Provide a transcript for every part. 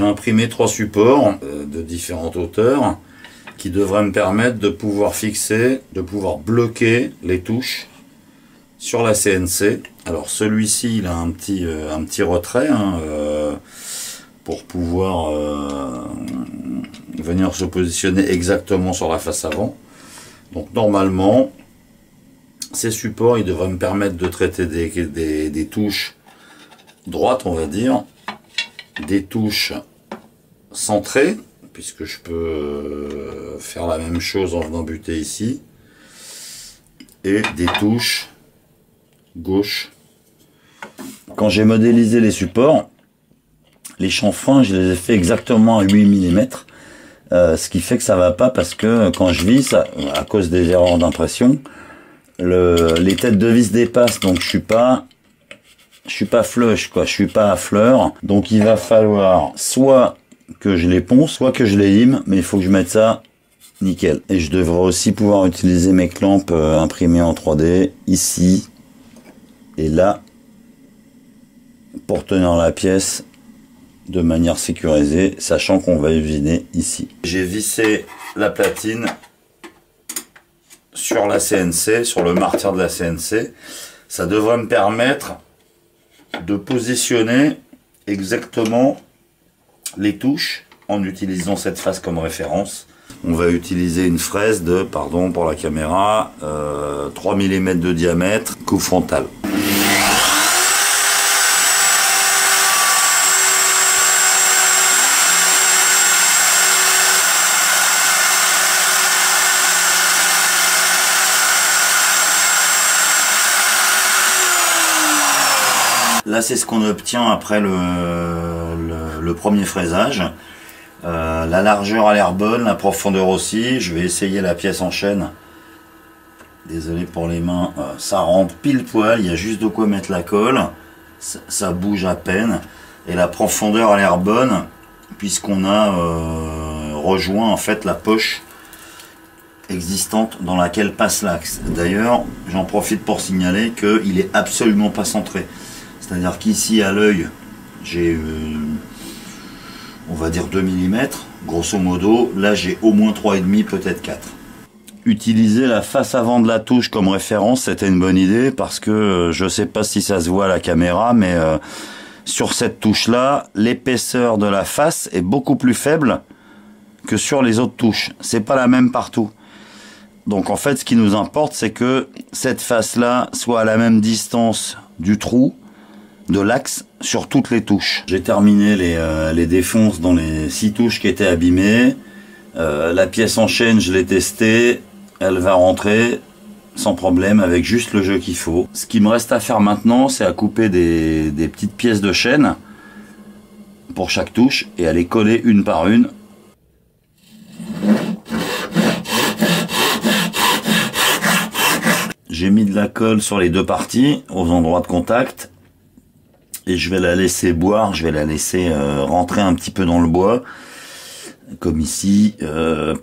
imprimé 3 supports de différentes hauteurs qui devraient me permettre de pouvoir fixer, de pouvoir bloquer les touches sur la CNC. Alors celui-ci, il a un petit retrait pour pouvoir venir se positionner exactement sur la face avant. Donc normalement, ces supports, ils devraient me permettre de traiter des touches droites, on va dire, des touches centrées, puisque je peux faire la même chose en venant buter ici, et des touches gauche. Quand j'ai modélisé les supports, les chanfreins, je les ai fait exactement à 8 mm, ce qui fait que ça va pas, parce que quand je visse, à cause des erreurs d'impression, les têtes de vis dépassent, donc je suis pas flush, quoi, je suis pas à fleur, donc il va falloir soit que je les ponce, soit que je les lime, mais il faut que je mette ça nickel. Et je devrais aussi pouvoir utiliser mes clampes imprimées en 3D ici et là pour tenir la pièce de manière sécurisée, sachant qu'on va usiner ici. J'ai vissé la platine sur la CNC, sur le martyr de la CNC. Ça devrait me permettre de positionner exactement les touches en utilisant cette face comme référence. On va utiliser une fraise de, pardon pour la caméra, 3 mm de diamètre, coupe frontale. Là, c'est ce qu'on obtient après le premier fraisage. La largeur a l'air bonne, la profondeur aussi. Je vais essayer la pièce en chaîne. Désolé pour les mains, ça rentre pile poil. Il y a juste de quoi mettre la colle. Ça bouge à peine. Et la profondeur a l'air bonne, puisqu'on a rejoint en fait la poche existante dans laquelle passe l'axe. D'ailleurs, j'en profite pour signaler qu'il est absolument pas centré. C'est-à-dire qu'ici à l'œil, j'ai on va dire 2 mm, grosso modo. Là, j'ai au moins 3,5, peut-être 4. Utiliser la face avant de la touche comme référence, c'était une bonne idée, parce que je sais pas si ça se voit à la caméra, mais sur cette touche-là, l'épaisseur de la face est beaucoup plus faible que sur les autres touches. C'est pas la même partout. Donc en fait, ce qui nous importe, c'est que cette face-là soit à la même distance du trou, de l'axe, sur toutes les touches. J'ai terminé les défonces dans les 6 touches qui étaient abîmées. La pièce en chaîne, je l'ai testée. Elle va rentrer sans problème avec juste le jeu qu'il faut. Ce qui me reste à faire maintenant, c'est à couper des petites pièces de chaîne pour chaque touche et à les coller une par une. J'ai mis de la colle sur les 2 parties, aux endroits de contact. Et je vais la laisser boire, je vais la laisser rentrer un petit peu dans le bois, comme ici,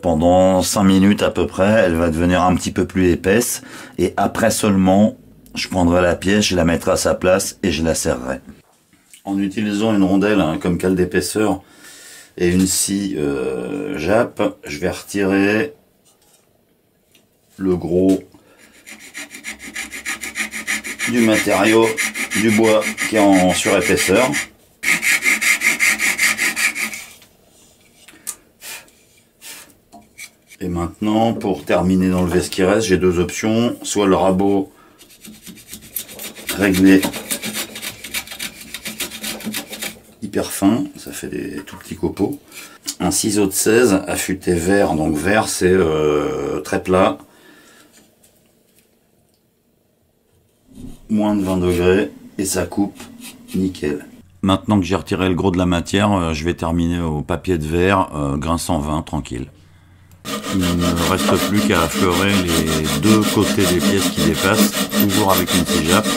pendant 5 minutes à peu près. Elle va devenir un petit peu plus épaisse, et après seulement, je prendrai la pièce, je la mettrai à sa place et je la serrerai. En utilisant une rondelle comme cale d'épaisseur et une scie jappe, je vais retirer le gros du matériau, du bois qui est en surépaisseur. Et maintenant, pour terminer d'enlever ce qui reste, j'ai 2 options. Soit le rabot réglé hyper fin, ça fait des tout petits copeaux. Un ciseau de 16 affûté vert, donc vert c'est très plat. Moins de 20 degrés et ça coupe nickel. Maintenant que j'ai retiré le gros de la matière, je vais terminer au papier de verre, grain 120, tranquille. Il ne reste plus qu'à affleurer les 2 côtés des pièces qui dépassent, toujours avec une scie jappe,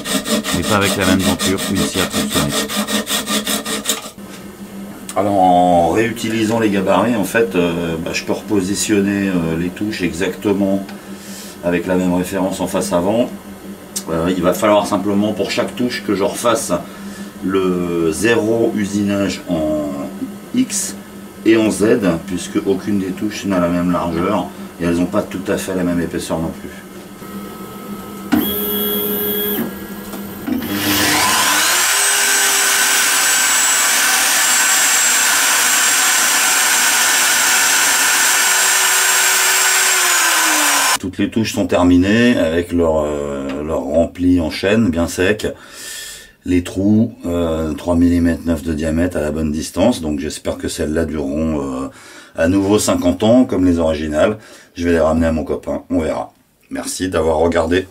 mais pas avec la même denture, une scie à tronçonner. Alors en réutilisant les gabarits, en fait, je peux repositionner les touches exactement avec la même référence en face avant. Il va falloir simplement pour chaque touche que je refasse le 0 usinage X et en Z, puisque aucune des touches n'a la même largeur et elles n'ont pas tout à fait la même épaisseur non plus. Toutes les touches sont terminées avec leur rempli en chaîne bien sec. Les trous, 3 mm 9 de diamètre à la bonne distance. Donc j'espère que celles-là dureront à nouveau 50 ans comme les originales. Je vais les ramener à mon copain, on verra. Merci d'avoir regardé.